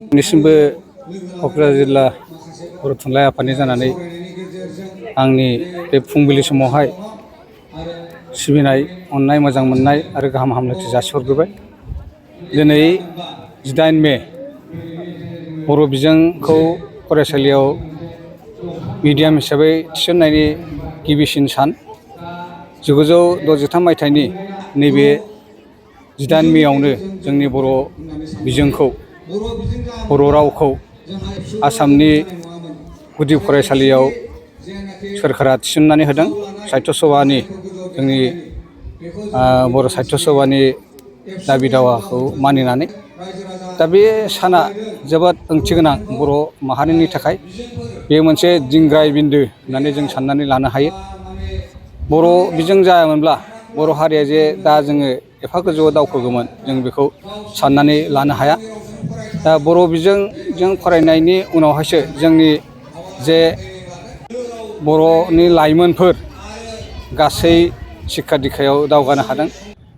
दिनैसिमबो क'क्राझार जिल्ला बर' थुनलाइ आफादनि जानानै आंनि बे फुंबिलि समावहाय सिबिनाय अननाय मोजां मोननाय आरो गाहाम हामलायथि जासिहरग्रोबाय। दिनै 18 मे बर' बिजोंखौ फरायसालियाव मिडियाम हिसाबै थिसननायनि गिबिसिन सान। 1963 मायथाइनि नैबे 18 मेआवनो जोंनि बर' बिजोंखौ बर' रावखौ आसामनि गुदि फरायसालियाव सोरखारा थिसननानै होदों। साहित्य सभानि जोंनि बर' साहित्य सभानि दाबि दावाखौ मानिनानै। दा बे साना जोबोद ओंथि गोनां बर' माहारिनि थाखाय। बे मोनसे दिंग्राय बिन्दो होननानै जों साननानै लानो हायो। बर' बिजों जायामोनब्ला बर' हारिया जे दा जोङो एफा गोजौआव दावखोगौमोन जों बेखौ साननानै लानो हाया। दा बर' बिजोंजों फरायनायनि उनावहायसो जोंनि जे बर'नि लाइमोनफोर गासै शिक्षा दिक्षायाव दावगानो हादों।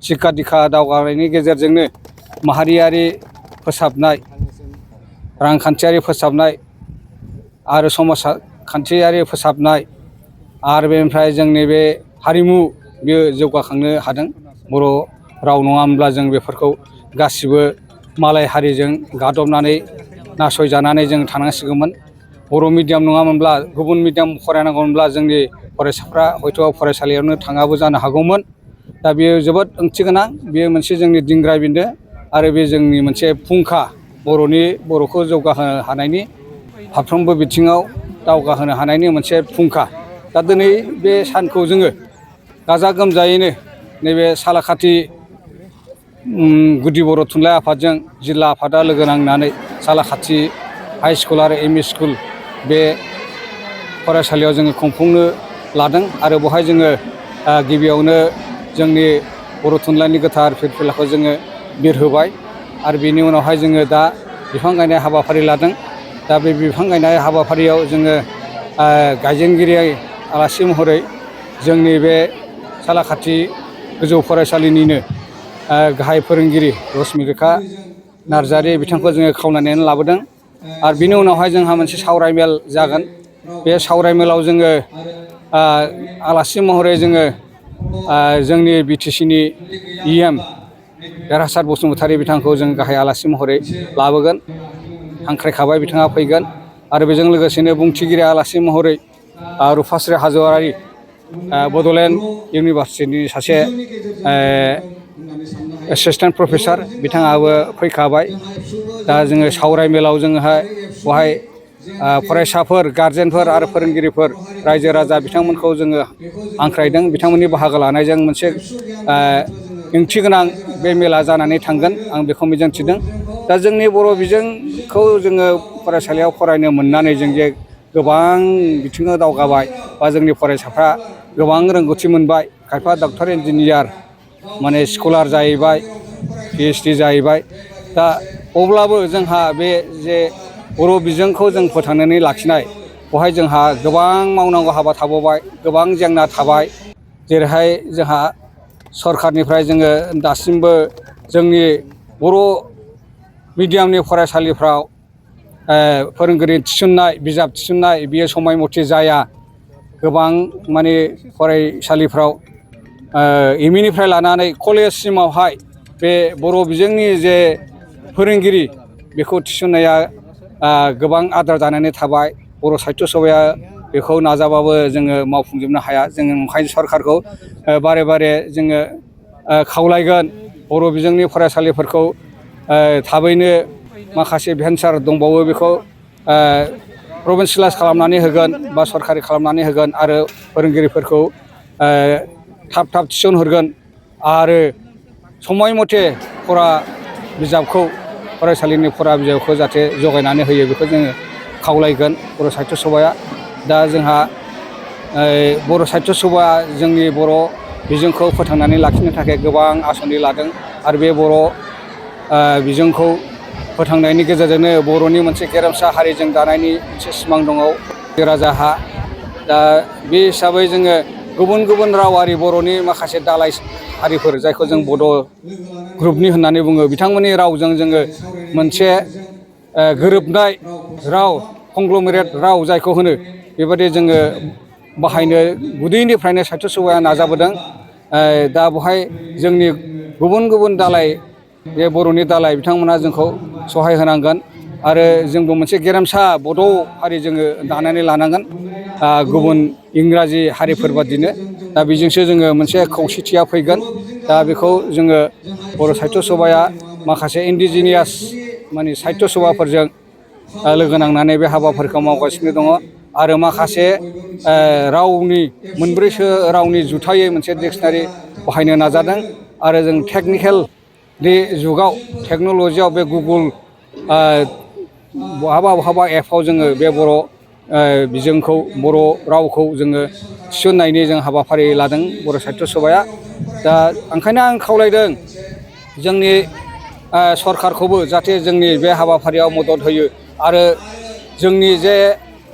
शिक्षा दिक्षा दावगानायनि गेजेरजोंनो माहारियारि फोसाबनाय, रांखान्थियारि फोसाबनाय आरो समाजखान्थियारि फोसाबनाय आरो बेनिफ्राय जोंनि बे हारिमु बेयो जौगाखांनो हादों। बर' राव नङामोनब्ला जों बेफोरखौ गासिबो मालाय हारिजों गादबनानै नासयजानानै जों थानांसिगौमोन। बर' मिडियाम नङामोनब्ला गुबुन मिडियाम फरायनांगौमोनब्ला जोंनि फरायसाफ्रा हयथ' फरायसालियावनो थाङाबो जानो हागौमोन। दा बेयो जोबोद ओंथि गोनां। बेयो मोनसे जोंनि दिंग्रा बिन्दो आरो बे जोंनि मोनसे फुंखा बर'खौ जौगाहोनो हानायनि फारफ्रोमबो बिथिङाव दावगाहोनो हानायनि मोनसे फुंखा। दा दिनै बे सानखौ जोङो गाजा गोमजायैनो नैबे सालाखाथि गुदि बर' थुनलाइ आफादजों जिल्ला आफादा लोगो नांनानै सालाखाथि हाइ स्कुल आरो एम इ स्कुल बे फरायसालियाव जोङो खुंफुंनो लादों। आरो बेवहाय जोङो गिबियावनो जोंनि बर' थुनलाइनि गोथार फिरफिलाखौ जोङो बिरहोबाय। आरो बेनि उनावहाय जोङो दा बिफां गायनाय हाबाफारि लादों। दा बे बिफां गायनाय हाबाफारियाव जोङो गायजेनगिरि आलासि महरै जोंनि बे सालाखाथि गोजौ फरायसालिनिनो गाहाय फोरोंगिरि रसमिका नार्जारि बिथांखौ जोङो खावलायनानै लाबोदों। आरो बिनि उनावहाय जोंहा मोनसे सावरायमेल जागोन। बे सावरायमेलाव जोङो आलासि महरै जोङो जोंनि बि टि सि नि इ एम देरहासार बसुमतारी बिथांखौ जों गाहाय आलासि महरै लाबोगोन। हांख्रायखाबाय बिथाङा फैगोन। आरो बेजों लोगोसेनो बुंथिगिरि आलासि महरै रुफास्रि हाज'वारि बड'लेण्ड इउनिभारसिटिनि सासे एसिसटेन्ट प्रफेसार बिथाङाबो फैखाबाय। दा जोङो सावरायमेलाव जोङोहाय बेवहाय फरायसाफोर, गारजेनफोर आरो फोरोंगिरिफोर, रायजो राजा बिथांमोनखौ जोङो हांख्रायदों। बिथांमोननि बाहागो लानायजों मोनसे ओंथि गोनां बे मेला जानानै थांगोन आं बेखौ मिजिंथिदों। दा जोंनि बर' बिजोंखौ जोङो फरायसालियाव फरायनो मोननानै जों जे गोबां बिथिङाव दावगाबाय बा जोंनि फरायसाफ्रा गोबां रोंगौथि मोनबाय। खायफा डक्टर, इन्जिनियार माने स्कलार जाहैबाय, PhD जाहैबाय। दा अब्लाबो जोंहा बे जे बर' बिजोंखौ जों फोथांनानै लाखिनाय बेवहाय जोंहा गोबां मावनांगौ हाबा थाबावबाय, गोबां जेंना थाबाय। जेरैहाय जोंहा सरखारनिफ्राय जोङो दासिमबो जोंनि बर' मिडियामनि फरायसालिफ्राव फोरोंगिरि थिसननाय, बिजाब थिसननाय बियो समाय मथे जाया। गोबां माने फरायसालिफ्राव एम इ निफ्राय लानानै कलेजसिमावहाय बे बर' बिजोंनि जे फोरोंगिरि बेखौ थिसननाया गोबां आद्रा जानानै थाबाय। बर' साहित्य सभाया बेखौ नाजाबाबो जोङो मावफुंजोबनो हाया। जोङो ओंखायनो सरखारखौ बारे बारे जोङो खावलायगोन बर' बिजोंनि फरायसालिफोरखौ थाबैनो माखासे भेन्सार दंबावो बेखौ प्रभिन्सियेलाइस खालामनानै होगोन बा सरखारि खालामनानै होगोन आरो फोरोंगिरिफोरखौ थाब थाब थिसनहरगोन। आरो समाय मथे फरायसालिनि फरा बिजाबखौ जाहाथे जगायनानै होयो बेखौ जोङो खावलायगोन बर' साहित्य सभाया। दा जोंहा बर' साहित्य सभा जोंनि बर' बिजोंखौ फोथांनानै लाखिनो थाखाय गोबां आसनि लादों। आरो बे बर' बिजोंखौ फोथांनायनि गेजेरजोंनो बर'नि मोनसे गेरेमसा हारिजों दानायनि मोनसे सिमां दङ राजाहा। दा बे हिसाबै जोङो गुबुन गुबुन रावारि बर'नि माखासे दालाइ हारिफोर जायखौ जों बड' ग्रुपनि होननानै बुङो बिथांमोननि रावजों जोङो मोनसे गोरोबनाय राव कंग्ल'मेरेट राव जायखौ होनो बेबायदि जोङो बाहायनो गुदिनिफ्रायनो साहित्य सभाया नाजाबोदों। दा बेवहाय जोंनि गुबुन गुबुन दालाइ बे बर'नि दालाइ बिथांमोना जोंखौ सहाय होनांगोन आरो जोंबो मोनसे गेरेमसा बड' हारि जोङो दानानै लानांगोन गुबुन इंराजि हारिफोर बादिनो। दा बेजोंसो जोङो मोनसे खौसेथिया फैगोन। दा बेखौ जोङो बर' साहित्य सभाया माखासे इन्डिजिनियास माने साहित्य सभाफोरजों लोगो नांनानै बे हाबाफारिखौ मावगासिनो दङ आरो माखासे रावनि मोनब्रैसो रावनि जुथायै मोनसे डिक्सनारि बाहायनो नाजादों आरो जों टेकनिकेल बे जुगाव टेक्न'लजियाव बे गुगोल बहाबा बहाबा एपआव जोङो बे बर' बिजोंखौ बर' रावखौ जोङो थिसननायनि जों हाबाफारि लादों बर' साहित्य सभाया। दा ओंखायनो आं खावलायदों जोंनि सरकारखौबो जाहाथे जोंनि बे हाबाफारियाव मदद होयो आरो जोंनि जे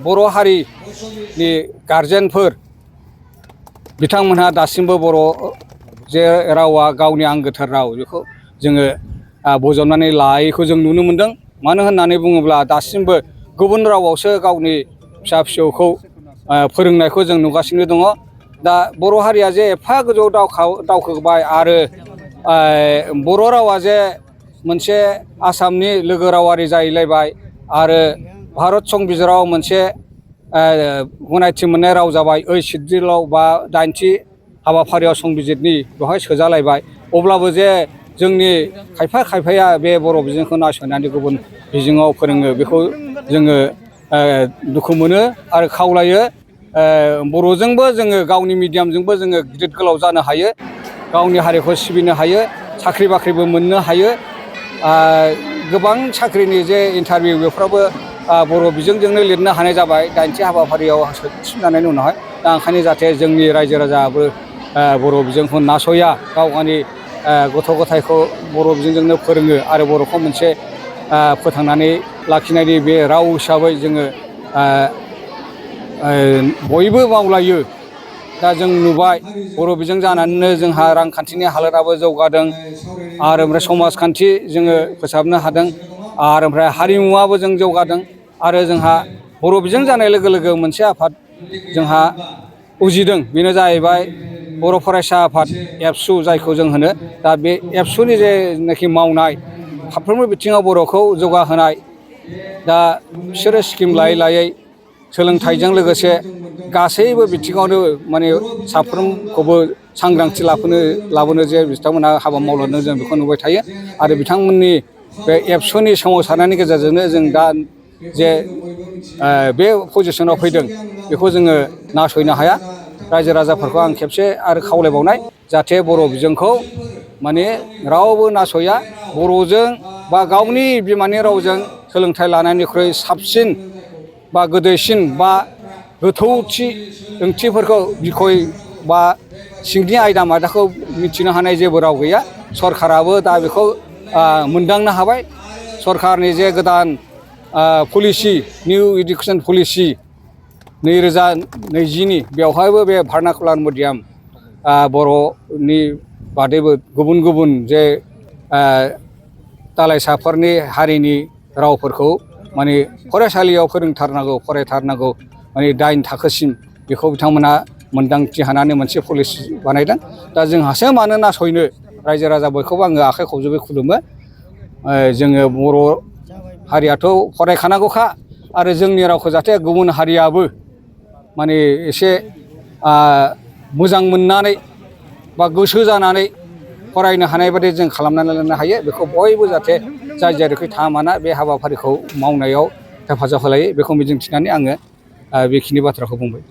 बर' हारिनि गारजेनफोर बिथांमोनहा दासिमबो बर' जे रावा गावनि आंगोथार राव बेखौ जोङो बजबनानै लायैखौ जों नुनो मोनदों। मानो होननानै बुङोब्ला दासिमबो गुबुन रावावसो गावनि फिसा फिसौखौ फोरोंनायखौ जों नुगासिनो दङ। दा बर' हारिया जे एफा गोजौ दावखोबाय आरो बर' रावा जे मोनसे आसामनि लोगो रावारि जाहैलायबाय आरो भारत संबिजिराव मोनसे गनायथि मोननाय राव जाबाय ओइथ सिडिउलाव बा 8थि हाबाफारियाव संबिजितनि बेवहाय सोजालायबाय। अब्लाबो जे जोंनि खायफाया बे बर' बिजोंखौ नासयनानै गुबुन बिजोङाव फोरोङो बेखौ जोङो दुखु मोनो आरो खावलायो। बर'जोंबो जोङो गावनि मिडियामजोंबो जोङो गिदिर गोलाव जानो हायो, गावनि हारिखौ सिबिनो हायो, साख्रि बाख्रिबो मोननो हायो। गोबां साख्रिनि जे इन्टारभिउ बेफोरावबो बर' बिजोंजोंनो लिरनो हानाय जाबाय 8थि हाबाफारियाव थिसनजानायनि उनावहाय। दा ओंखायनो जाहाथे जोंनि रायजो राजायाबो बर' बिजोंखौ नासया, गाव गावनि गथ' गथायखौ बर' बिजोंजोंनो फोरोङो आरो बर'खौ मोनसे फोथांनानै लाखिनायनि बे राव हिसाबै जोङो बयबो मावलायो। दा जों नुबाय बर' बिजों जानानैनो जोंहा रांखान्थिनि हालोदाबो जौगादों आरो ओमफ्राय समाजखान्थि जोङो फोसाबनो हादों आरो ओमफ्राय हारिमुवाबो जों जौगादों आरो जोंहा बर' बिजों जानाय लोगो लोगो मोनसे आफाद जोंहा उजिदों, बेनो जाहैबाय बर' फरायसा आफाद एबसु जायखौ जों होनो। दा बे एबसुनि जेनाखि मावनाय फारफ्रोमबो बिथिङाव बर'खौ जौगाहोनाय, दा बिसोरो स्किम लायै लायै सोलोंथाइजों लोगोसे गासैबो बिथिङावनो माने साफ्रोमखौबो सांग्रांथि लाबोनो जे बिथांमोनहा हाबा मावलांदों जों बेखौ नुबाय थायो आरो बिथांमोननि बे एबसुनि सोमावसारनायनि गेजेरजोंनो जों दा जे बे पजिसनाव फैदों बेखौ जोङो नासयनो हाया। रायजो राजाफोरखौ आं खेबसे आरो खावलायबावनाय जाहाथे बर' बिजोंखौ माने रावबो नासया, बर'जों बा गावनि बिमानि रावजों सोलोंथाइ लानायनिख्रुइ साबसिन बा गोदैसिन बा गोथौथि ओंथिफोरखौ बिखय बा सिंनि आयदा मायदाखौ मिथिनो हानाय जेबो राव गैया। सरकाराबो दा बेखौ मोनदांनो हाबाय। सरकारनि जे गोदान पलिसि निउ इडुकेसन पलिसि 2020नि बेवहायबो बे भार्नाकुलार मिडियाम बर'नि बादैबो गुबुन गुबुन जे दालाइसाफोरनि हारिनि रावफोरखौ माने फरायसालियाव फरायथारनांगौ माने 9 थाखोसिम बेखौ बिथांमोना मोनदांथि हानानै मोनसे पलिसि बानायदों। दा जोंहासो मानो नासयनो, रायजो राजा बयखौबो आङो आखाइ खबजबै खुलुमो। जोङो बर' हारियाथ' फरायखानांगौखा आरो जोंनि रावखौ जाहाथे गुबुन हारियाबो माने एसे मोजां मोननानै बा गोसो जानानै फरायनो हानाय बादि जों खालामनानै लानो हायो। बेखौ बयबो जाहाथे जाय जेरैखि थाङा मानो बे हाबाफारिखौ मावनायाव हेफाजाब होलायो बेखौ मिजिंथिनानै आङो बेखिनि बाथ्राखौ बुंबाय।